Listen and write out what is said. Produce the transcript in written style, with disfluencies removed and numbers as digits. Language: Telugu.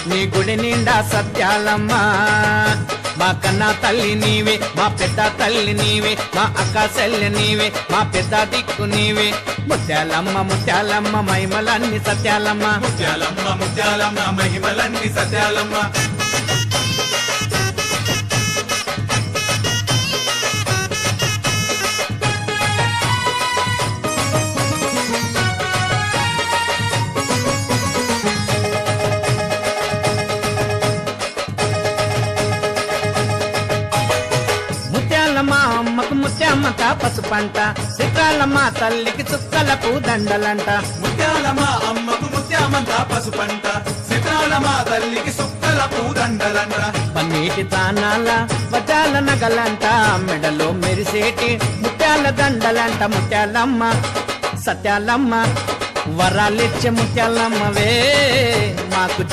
నీ గుడి నిండా సత్యాలమ్మ మా కన్నా తల్లి నీవే మా పెద్ద తల్లి నీవే మా అక్క చెల్లి నీవే మా పెద్ద దిక్కు నీవే ముత్యాలమ్మ ముత్యాలమ్మ మహిమలన్నీ సత్యాలమ్మ ముత్యాలమ్మ ముత్యాలమ్మ మహిమలన్నీ సత్యాలమ్మ ముత్యాలమ్మ అమ్మకు ముత్యామ్మక పసుపంట చిత్రాలమ్మ తల్లికి చుక్కలకు దండలంట ముత్యాలమ్మ అమ్మకు ముత్యామంతా పసుపంట చిత్రాలమ్మ తల్లికి సుక్కల పూదండలంట పన్నీటి తానాల వజాల నగలంట మెడలో మెరిసేటి ముత్యాల దండలంట ముత్యాలమ్మ సత్యాలమ్మ వరాలిచ్చే ముత్యాలమ్మవే మాకు